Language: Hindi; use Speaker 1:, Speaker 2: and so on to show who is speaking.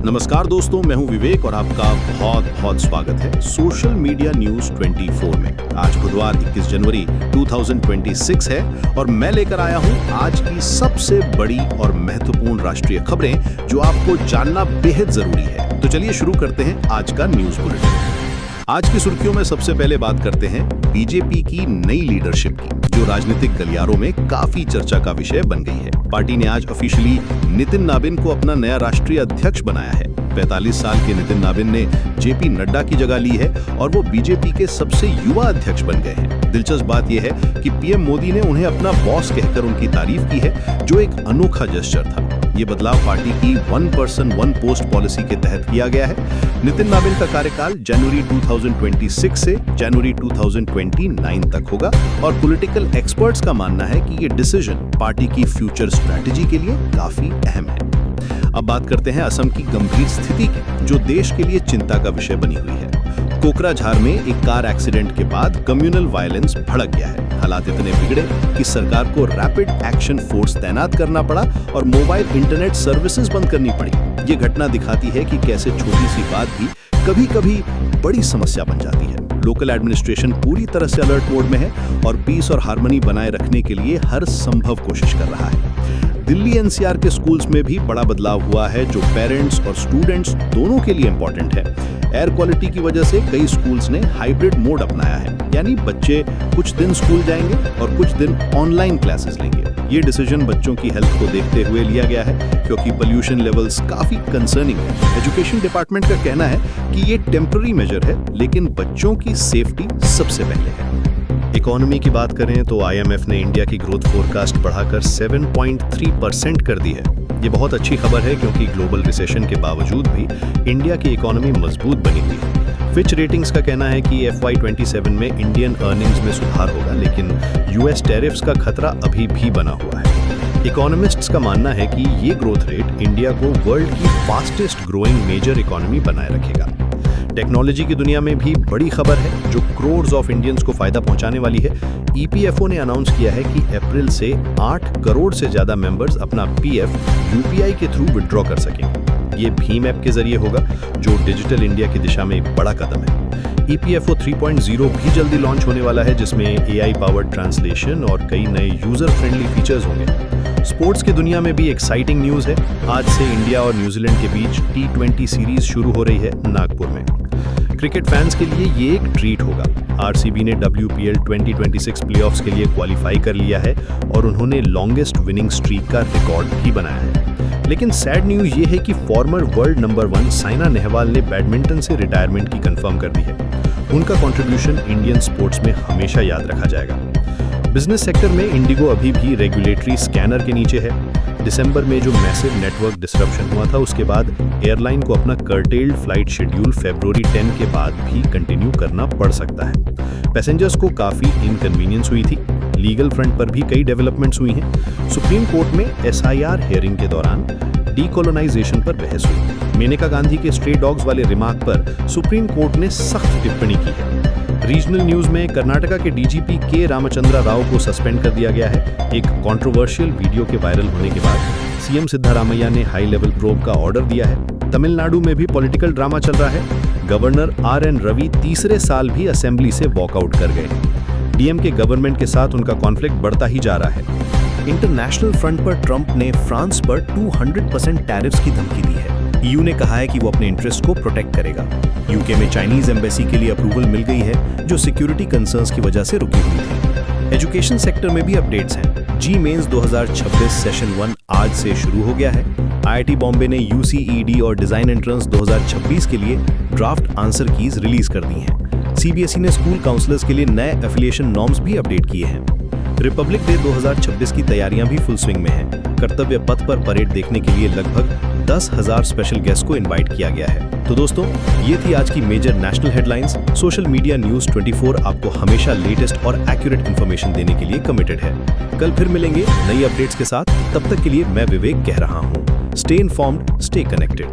Speaker 1: नमस्कार दोस्तों, मैं हूं विवेक और आपका बहुत बहुत स्वागत है सोशल मीडिया न्यूज 24 में। आज बुधवार 21 जनवरी 2026 है और मैं लेकर आया हूं आज की सबसे बड़ी और महत्वपूर्ण राष्ट्रीय खबरें जो आपको जानना बेहद जरूरी है। तो चलिए शुरू करते हैं आज का न्यूज बुलेटिन। आज की सुर्खियों में सबसे पहले बात करते हैं बीजेपी की नई लीडरशिप की, जो राजनीतिक गलियारों में काफी चर्चा का विषय बन गई है। पार्टी ने आज ऑफिशियली नितिन नाबिन को अपना नया राष्ट्रीय अध्यक्ष बनाया है। 45 साल के नितिन नाबिन ने जेपी नड्डा की जगह ली है और वो बीजेपी के सबसे युवा अध्यक्ष बन गए हैं। दिलचस्प बात यह है कि पीएम मोदी ने उन्हें अपना बॉस कहकर उनकी तारीफ की है, जो एक अनोखा जेस्चर था। ये बदलाव पार्टी की 1 पर्सन 1 पोस्ट पॉलिसी के तहत किया गया है। नितिन नाबिन का कार्यकाल जनवरी 2026 से जनवरी 2029 तक होगा और पॉलिटिकल एक्सपर्ट्स का मानना है कि ये डिसीजन पार्टी की फ्यूचर स्ट्रैटेजी के लिए काफी अहम है। अब बात करते हैं असम की गंभीर स्थिति की, जो देश के लिए चिंता का विषय बनी हुई है। कोकराझार में एक कार एक्सीडेंट के बाद कम्युनल वायलेंस भड़क गया है। हालात इतने बिगड़े कि सरकार को रैपिड एक्शन फोर्स तैनात करना पड़ा और मोबाइल इंटरनेट सर्विसेज बंद करनी पड़ी। ये घटना दिखाती है कि कैसे छोटी सी बात भी कभी-कभी बड़ी समस्या बन जाती है। लोकल एडमिनिस्ट्रेशन पूरी तरह से अलर्ट मोड में है और पीस और हार्मनी बनाए रखने के लिए हर संभव कोशिश कर रहा है। दिल्ली एनसीआर के स्कूल्स में भी बड़ा बदलाव हुआ है, जो पेरेंट्स और स्टूडेंट्स दोनों के लिए इंपॉर्टेंट है। एयर क्वालिटी की वजह से कई स्कूल्स ने हाइब्रिड मोड अपनाया है, यानी बच्चे कुछ दिन स्कूल जाएंगे और कुछ दिन ऑनलाइन क्लासेस लेंगे। ये डिसीजन बच्चों की हेल्थ को देखते हुए लिया गया है, क्योंकि पोल्यूशन लेवल्स काफी कंसर्निंग है। एजुकेशन डिपार्टमेंट का कहना है कि ये टेम्पररी मेजर है, लेकिन बच्चों की सेफ्टी सबसे पहले है। इकोनॉमी की बात करें तो आईएमएफ ने इंडिया की ग्रोथ फोरकास्ट बढ़ाकर 7.3% कर दी है। ये बहुत अच्छी खबर है, क्योंकि ग्लोबल रिसेशन के बावजूद भी इंडिया की इकोनॉमी मजबूत बनी हुई है। फिच रेटिंग्स का कहना है कि FY27 में इंडियन अर्निंग्स में सुधार होगा, लेकिन यूएस टैरिफ्स का खतरा अभी भी बना हुआ है। इकोनॉमिस्ट्स का मानना है कि ये ग्रोथ रेट इंडिया को वर्ल्ड की फास्टेस्ट ग्रोइंग मेजर इकोनॉमी बनाए रखेगा। टेक्नोलॉजी की दुनिया में भी बड़ी खबर है, जो करोड़्स ऑफ इंडियंस को फायदा पहुंचाने वाली है। EPFO ने अनाउंस किया है कि अप्रैल से 8 करोड़ से ज्यादा मेंबर्स अपना PF UPI के थ्रू विड्रॉ कर सकेंगे। ये भीम ऐप के जरिए होगा, जो डिजिटल इंडिया की दिशा में एक बड़ा कदम है। EPFO 3.0 भी जल्दी लॉन्च होने वाला है, जिसमें AI पावर्ड ट्रांसलेशन और कई नए यूजर फ्रेंडली फीचर्स होंगे। स्पोर्ट्स की दुनिया में भी एक्साइटिंग न्यूज है। आज से इंडिया और न्यूजीलैंड के बीच T20 सीरीज शुरू हो रही है नागपुर में। क्रिकेट फैंस के लिए ये एक ट्रीट होगा। RCB ने WPL 2026 प्लेऑफ्स के लिए क्वालिफाई कर लिया है और उन्होंने लॉन्गेस्ट विनिंग स्ट्रीक का रिकॉर्ड भी बनाया है। लेकिन सैड न्यूज ये है कि farmer world number 1 Saina Nehwal ने बैडमिंटन से रिटायरमेंट की कंफर्म कर दी है। उनका कंट्रीब्यूशन इंडियन स्पोर्ट्स में हमेशा याद रखा जाएगा। बिजनेस सेक्टर में इंडिगो अभी भी रेगुलेटरी स्कैनर के नीचे है। दिसंबर में जो मैसिव नेटवर्क डिसरप्शन हुआ था, उसके बाद एयरलाइन को अपना कर्टेल्ड फ्लाइट शेड्यूल फरवरी 10 के बाद भी कंटिन्यू करना पड़ सकता है। पैसेंजर्स को काफी इनकन्वीनियंस हुई थी। लीगल फ्रंट पर भी कई डेवलपमेंट्स हुई हैं। सुप्रीम कोर्ट में SIR हियरिंग के दौरान डीकोलोनाइजेशन पर बहस हुई। मेनका गांधी के स्ट्रे डॉग्स वाले रिमार्क पर सुप्रीम कोर्ट ने सख्त टिप्पणी की है। रीजनल न्यूज में कर्नाटका के DGP के रामचंद्र राव को सस्पेंड कर दिया गया है। एक कंट्रोवर्शियल वीडियो के वायरल होने के बाद CM सिद्धारामैया ने हाई लेवल प्रोब का ऑर्डर दिया है। तमिलनाडु में भी पॉलिटिकल ड्रामा चल रहा है। गवर्नर RN रवि तीसरे साल भी असेंबली से वॉकआउट कर गए। DMK गवर्नमेंट के साथ उनका कॉन्फ्लिक्ट बढ़ता ही जा रहा है। इंटरनेशनल फ्रंट पर ट्रंप ने फ्रांस पर 200% टैरिफ्स की धमकी दी है। EU ने कहा है कि वो अपने इंटरेस्ट को प्रोटेक्ट करेगा। UK में चाइनीज एम्बेसी के लिए अप्रूवल मिल गई है, जो सिक्योरिटी कंसर्न्स की वजह से रुकी हुई थी। एजुकेशन सेक्टर में भी अपडेट्स हैं। जी मेंस 2026 सेशन 1 आज से शुरू हो गया है। IIT बॉम्बे ने UCED और डिजाइन एंट्रेंस 2026 के लिए ड्राफ्ट आंसर कीज रिलीज कर दी हैं। CBSE ने स्कूल काउंसलर्स के लिए नए एफिलिएशन नॉर्म्स भी अपडेट किए हैं। रिपब्लिक डे 2026 की तैयारियां भी फुल स्विंग में हैं। कर्तव्य पथ पर परेड देखने के लिए लगभग 10,000 स्पेशल गेस्ट को इनवाइट किया गया है। तो दोस्तों, ये थी आज की major national headlines. Social media news 24 आपको हमेशा लेटेस्ट और एक्यूरेट इन्फॉर्मेशन देने के लिए कमिटेड है। कल फिर मिलेंगे नई अपडेट्स के साथ। तब तक के लिए मैं विवेक कह रहा हूँ, स्टे इन्फॉर्म्ड, स्टे कनेक्टेड।